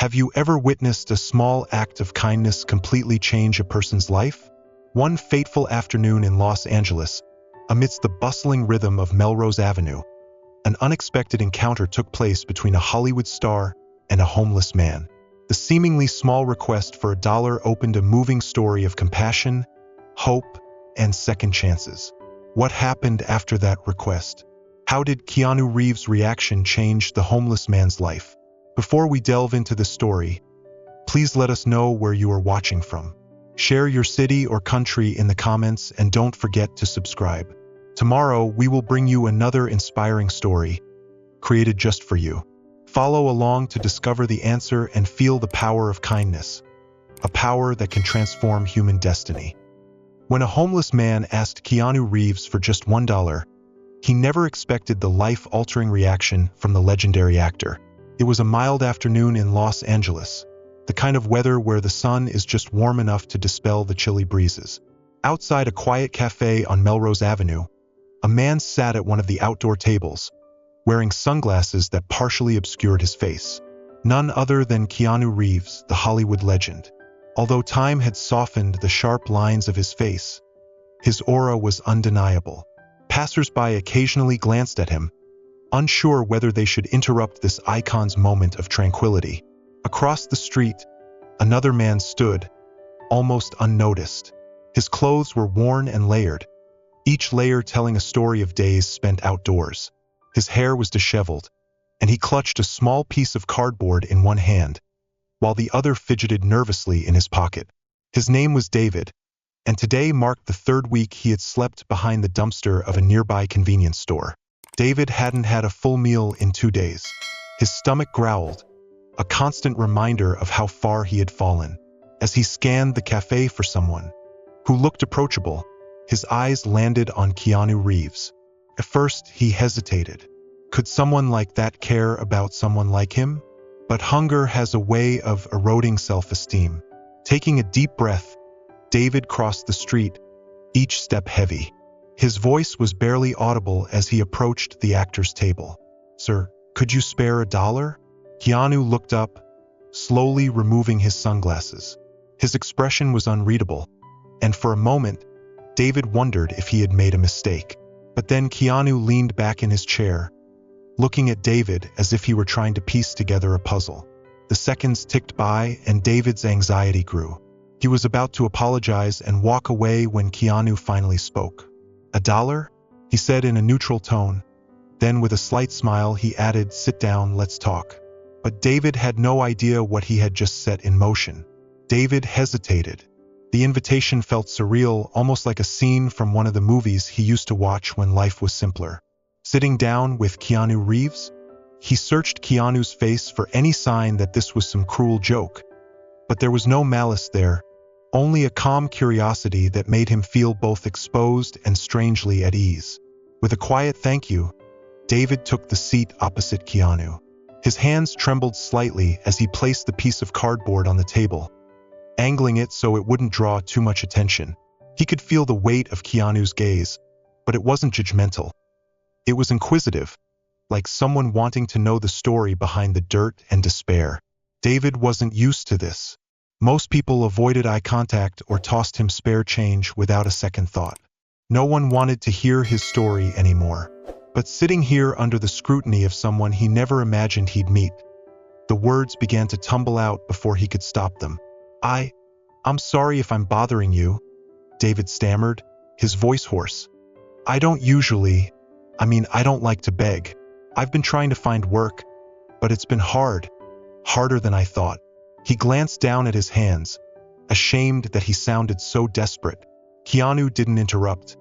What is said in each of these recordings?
Have you ever witnessed a small act of kindness completely change a person's life? One fateful afternoon in Los Angeles, amidst the bustling rhythm of Melrose Avenue, an unexpected encounter took place between a Hollywood star and a homeless man. The seemingly small request for $1 opened a moving story of compassion, hope, and second chances. What happened after that request? How did Keanu Reeves' reaction change the homeless man's life? Before we delve into the story, please let us know where you are watching from. Share your city or country in the comments and don't forget to subscribe. Tomorrow, we will bring you another inspiring story, created just for you. Follow along to discover the answer and feel the power of kindness, a power that can transform human destiny. When a homeless man asked Keanu Reeves for just $1, he never expected the life-altering reaction from the legendary actor. It was a mild afternoon in Los Angeles, the kind of weather where the sun is just warm enough to dispel the chilly breezes. Outside a quiet cafe on Melrose Avenue, a man sat at one of the outdoor tables, wearing sunglasses that partially obscured his face. None other than Keanu Reeves, the Hollywood legend. Although time had softened the sharp lines of his face, his aura was undeniable. Passers-by occasionally glanced at him, unsure whether they should interrupt this icon's moment of tranquility. Across the street, another man stood, almost unnoticed. His clothes were worn and layered, each layer telling a story of days spent outdoors. His hair was disheveled, and he clutched a small piece of cardboard in one hand, while the other fidgeted nervously in his pocket. His name was David, and today marked the third week he had slept behind the dumpster of a nearby convenience store. David hadn't had a full meal in 2 days. His stomach growled, a constant reminder of how far he had fallen. As he scanned the cafe for someone who looked approachable, his eyes landed on Keanu Reeves. At first, he hesitated. Could someone like that care about someone like him? But hunger has a way of eroding self-esteem. Taking a deep breath, David crossed the street, each step heavy. His voice was barely audible as he approached the actor's table. "Sir, could you spare $1?" Keanu looked up, slowly removing his sunglasses. His expression was unreadable, and for a moment, David wondered if he had made a mistake. But then Keanu leaned back in his chair, looking at David as if he were trying to piece together a puzzle. The seconds ticked by, and David's anxiety grew. He was about to apologize and walk away when Keanu finally spoke. $1? He said in a neutral tone. Then with a slight smile, he added, "Sit down, let's talk." But David had no idea what he had just set in motion. David hesitated. The invitation felt surreal, almost like a scene from one of the movies he used to watch when life was simpler. Sitting down with Keanu Reeves, he searched Keanu's face for any sign that this was some cruel joke. But there was no malice there, only a calm curiosity that made him feel both exposed and strangely at ease. With a quiet thank you, David took the seat opposite Keanu. His hands trembled slightly as he placed the piece of cardboard on the table, angling it so it wouldn't draw too much attention. He could feel the weight of Keanu's gaze, but it wasn't judgmental. It was inquisitive, like someone wanting to know the story behind the dirt and despair. David wasn't used to this. Most people avoided eye contact or tossed him spare change without a second thought. No one wanted to hear his story anymore. But sitting here under the scrutiny of someone he never imagined he'd meet, the words began to tumble out before he could stop them. I'm sorry if I'm bothering you," David stammered, his voice hoarse. I don't like to beg. I've been trying to find work, but it's been harder than I thought." He glanced down at his hands, ashamed that he sounded so desperate. Keanu didn't interrupt.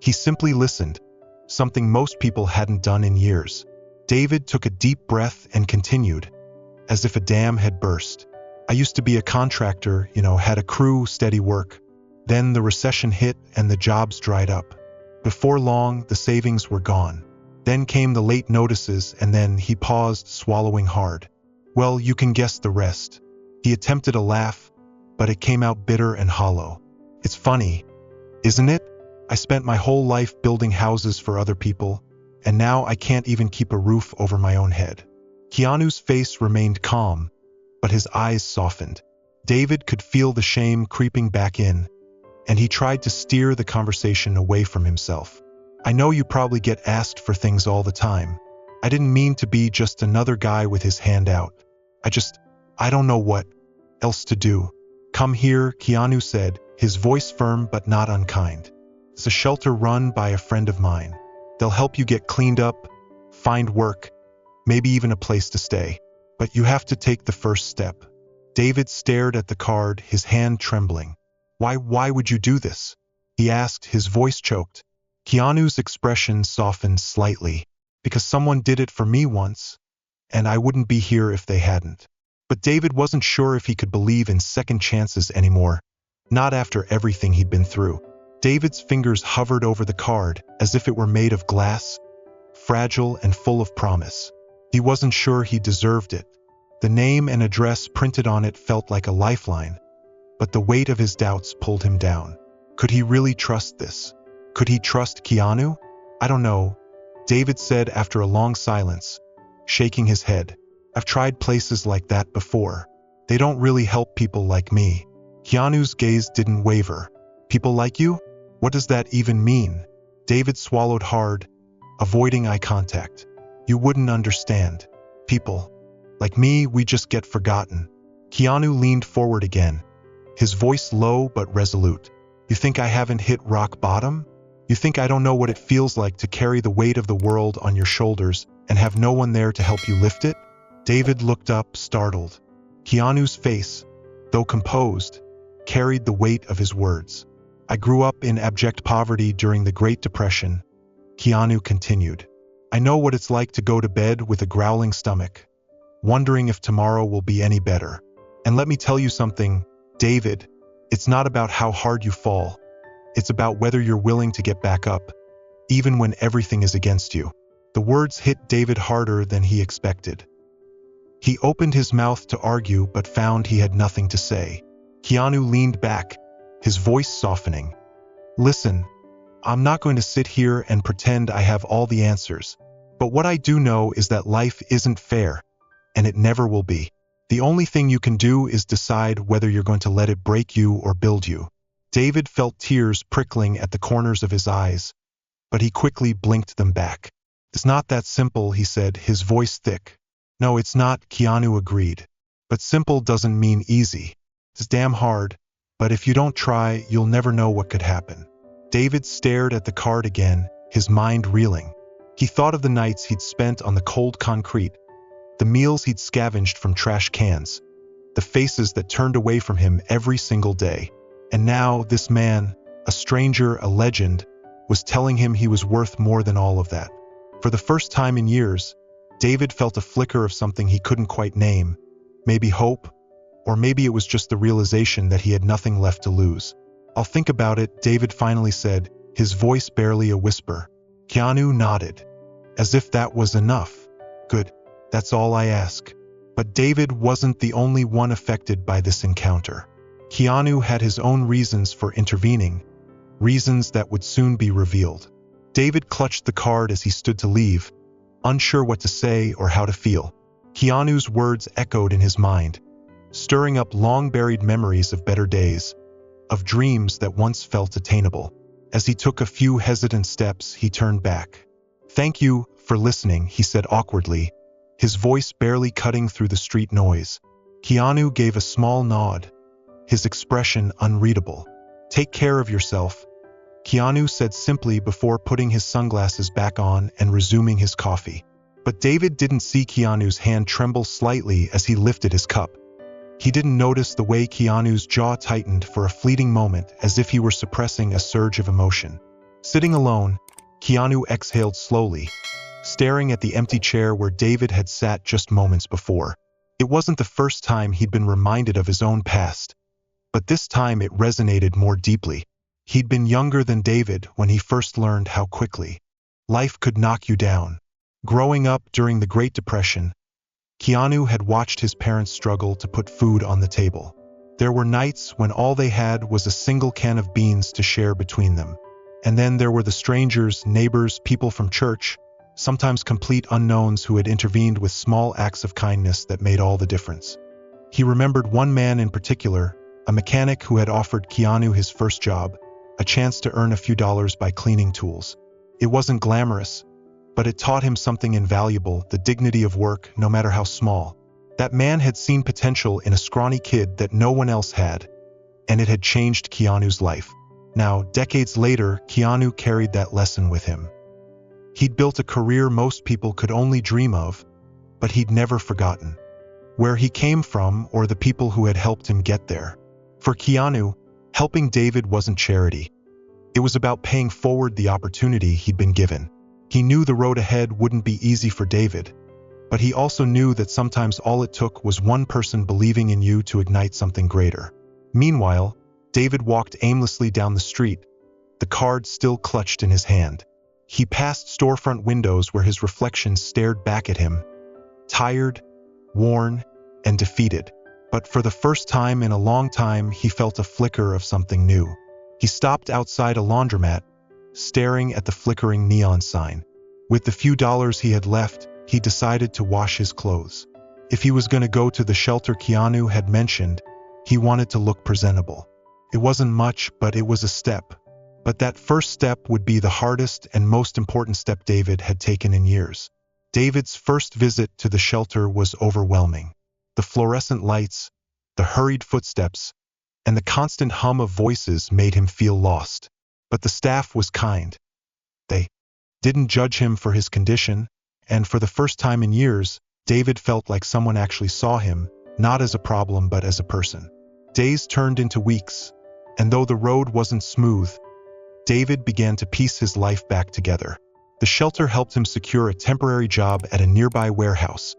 He simply listened, something most people hadn't done in years. David took a deep breath and continued, as if a dam had burst. "I used to be a contractor, had a crew, steady work. Then the recession hit and the jobs dried up. Before long, the savings were gone. Then came the late notices, and then," he paused, swallowing hard. "Well, you can guess the rest." He attempted a laugh, but it came out bitter and hollow. "It's funny, isn't it? I spent my whole life building houses for other people, and now I can't even keep a roof over my own head." Keanu's face remained calm, but his eyes softened. David could feel the shame creeping back in, and he tried to steer the conversation away from himself. I know you probably get asked for things all the time. I didn't mean to be just another guy with his hand out. I don't know what else to do. Come here, Keanu said, his voice firm but not unkind. It's a shelter run by a friend of mine. They'll help you get cleaned up, find work, maybe even a place to stay. But you have to take the first step. David stared at the card, his hand trembling. Why would you do this? He asked, his voice choked. Keanu's expression softened slightly. Because someone did it for me once, and I wouldn't be here if they hadn't. But David wasn't sure if he could believe in second chances anymore. Not after everything he'd been through. David's fingers hovered over the card as if it were made of glass, fragile and full of promise. He wasn't sure he deserved it. The name and address printed on it felt like a lifeline, but the weight of his doubts pulled him down. Could he really trust this? Could he trust Keanu? I don't know, David said after a long silence, shaking his head. I've tried places like that before. They don't really help people like me. Keanu's gaze didn't waver. People like you? What does that even mean? David swallowed hard, avoiding eye contact. You wouldn't understand. People like me, we just get forgotten. Keanu leaned forward again, his voice low but resolute. You think I haven't hit rock bottom? You think I don't know what it feels like to carry the weight of the world on your shoulders and have no one there to help you lift it? David looked up, startled. Keanu's face, though composed, carried the weight of his words. I grew up in abject poverty during the Great Depression, Keanu continued. I know what it's like to go to bed with a growling stomach, wondering if tomorrow will be any better. And let me tell you something, David, it's not about how hard you fall. It's about whether you're willing to get back up, even when everything is against you. The words hit David harder than he expected. He opened his mouth to argue but found he had nothing to say. Keanu leaned back, his voice softening. Listen, I'm not going to sit here and pretend I have all the answers, but what I do know is that life isn't fair, and it never will be. The only thing you can do is decide whether you're going to let it break you or build you. David felt tears prickling at the corners of his eyes, but he quickly blinked them back. It's not that simple, he said, his voice thick. No, it's not, Keanu agreed. But simple doesn't mean easy. It's damn hard, but if you don't try, you'll never know what could happen. David stared at the card again, his mind reeling. He thought of the nights he'd spent on the cold concrete, the meals he'd scavenged from trash cans, the faces that turned away from him every single day. And now this man, a stranger, a legend, was telling him he was worth more than all of that. For the first time in years, David felt a flicker of something he couldn't quite name. Maybe hope, or maybe it was just the realization that he had nothing left to lose. I'll think about it, David finally said, his voice barely a whisper. Keanu nodded, as if that was enough. Good, that's all I ask. But David wasn't the only one affected by this encounter. Keanu had his own reasons for intervening, reasons that would soon be revealed. David clutched the card as he stood to leave, unsure what to say or how to feel. Keanu's words echoed in his mind, stirring up long-buried memories of better days, of dreams that once felt attainable. As he took a few hesitant steps, he turned back. Thank you for listening, he said awkwardly, his voice barely cutting through the street noise. Keanu gave a small nod, his expression unreadable. Take care of yourself, Keanu said simply before putting his sunglasses back on and resuming his coffee. But David didn't see Keanu's hand tremble slightly as he lifted his cup. He didn't notice the way Keanu's jaw tightened for a fleeting moment as if he were suppressing a surge of emotion. Sitting alone, Keanu exhaled slowly, staring at the empty chair where David had sat just moments before. It wasn't the first time he'd been reminded of his own past, but this time it resonated more deeply. He'd been younger than David when he first learned how quickly life could knock you down. Growing up during the Great Depression, Keanu had watched his parents struggle to put food on the table. There were nights when all they had was a single can of beans to share between them. And then there were the strangers, neighbors, people from church, sometimes complete unknowns who had intervened with small acts of kindness that made all the difference. He remembered one man in particular, a mechanic who had offered Keanu his first job, a chance to earn a few dollars by cleaning tools. It wasn't glamorous, but it taught him something invaluable, the dignity of work, no matter how small. That man had seen potential in a scrawny kid that no one else had, and it had changed Keanu's life. Now, decades later, Keanu carried that lesson with him. He'd built a career most people could only dream of, but he'd never forgotten where he came from or the people who had helped him get there. For Keanu, helping David wasn't charity. It was about paying forward the opportunity he'd been given. He knew the road ahead wouldn't be easy for David, but he also knew that sometimes all it took was one person believing in you to ignite something greater. Meanwhile, David walked aimlessly down the street, the card still clutched in his hand. He passed storefront windows where his reflection stared back at him, tired, worn, and defeated. But for the first time in a long time, he felt a flicker of something new. He stopped outside a laundromat, staring at the flickering neon sign. With the few dollars he had left, he decided to wash his clothes. If he was going to go to the shelter Keanu had mentioned, he wanted to look presentable. It wasn't much, but it was a step. But that first step would be the hardest and most important step David had taken in years. David's first visit to the shelter was overwhelming. The fluorescent lights, the hurried footsteps, and the constant hum of voices made him feel lost. But the staff was kind. They didn't judge him for his condition, and for the first time in years, David felt like someone actually saw him, not as a problem but as a person. Days turned into weeks, and though the road wasn't smooth, David began to piece his life back together. The shelter helped him secure a temporary job at a nearby warehouse,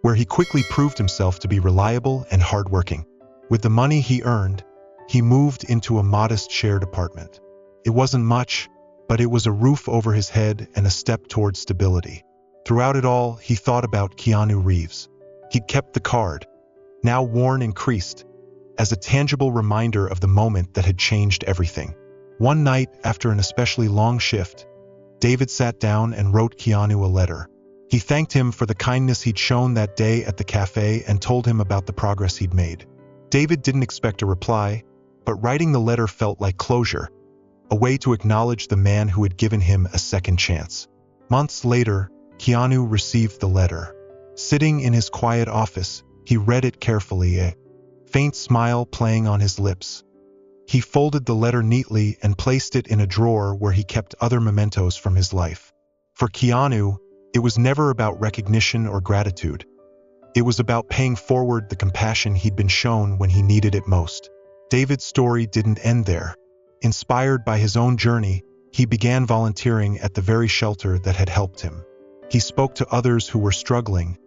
where he quickly proved himself to be reliable and hardworking. With the money he earned, he moved into a modest shared apartment. It wasn't much, but it was a roof over his head and a step towards stability. Throughout it all, he thought about Keanu Reeves. He'd kept the card, now worn and creased, as a tangible reminder of the moment that had changed everything. One night, after an especially long shift, David sat down and wrote Keanu a letter. He thanked him for the kindness he'd shown that day at the cafe and told him about the progress he'd made. David didn't expect a reply, but writing the letter felt like closure, a way to acknowledge the man who had given him a second chance. Months later, Keanu received the letter. Sitting in his quiet office, he read it carefully, a faint smile playing on his lips. He folded the letter neatly and placed it in a drawer where he kept other mementos from his life. For Keanu, it was never about recognition or gratitude. It was about paying forward the compassion he'd been shown when he needed it most. David's story didn't end there. Inspired by his own journey, he began volunteering at the very shelter that had helped him. He spoke to others who were struggling,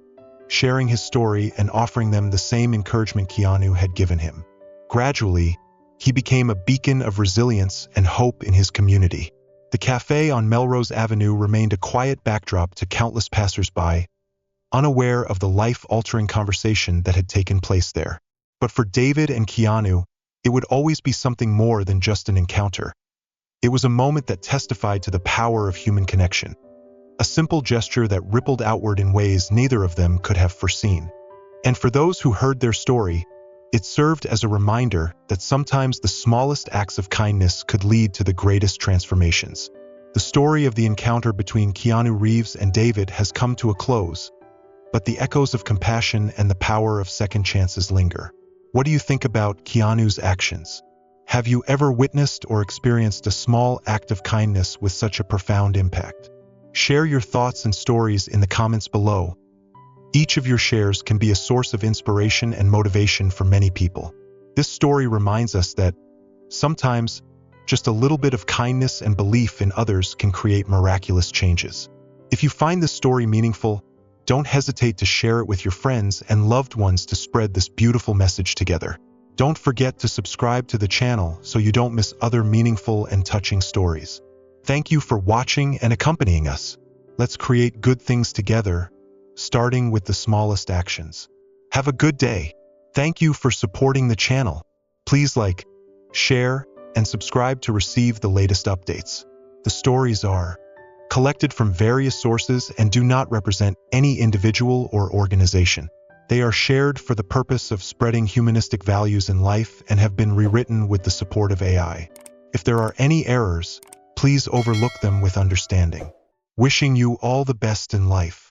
sharing his story and offering them the same encouragement Keanu had given him. Gradually, he became a beacon of resilience and hope in his community. The cafe on Melrose Avenue remained a quiet backdrop to countless passersby, unaware of the life-altering conversation that had taken place there. But for David and Keanu, it would always be something more than just an encounter. It was a moment that testified to the power of human connection, a simple gesture that rippled outward in ways neither of them could have foreseen. And for those who heard their story, it served as a reminder that sometimes the smallest acts of kindness could lead to the greatest transformations. The story of the encounter between Keanu Reeves and David has come to a close, but the echoes of compassion and the power of second chances linger. What do you think about Keanu's actions? Have you ever witnessed or experienced a small act of kindness with such a profound impact? Share your thoughts and stories in the comments below. Each of your shares can be a source of inspiration and motivation for many people. This story reminds us that sometimes just a little bit of kindness and belief in others can create miraculous changes. If you find this story meaningful, don't hesitate to share it with your friends and loved ones to spread this beautiful message together. Don't forget to subscribe to the channel so you don't miss other meaningful and touching stories. Thank you for watching and accompanying us. Let's create good things together, starting with the smallest actions. Have a good day. Thank you for supporting the channel. Please like, share, and subscribe to receive the latest updates. The stories are collected from various sources and do not represent any individual or organization. They are shared for the purpose of spreading humanistic values in life and have been rewritten with the support of AI. If there are any errors, please overlook them with understanding. Wishing you all the best in life.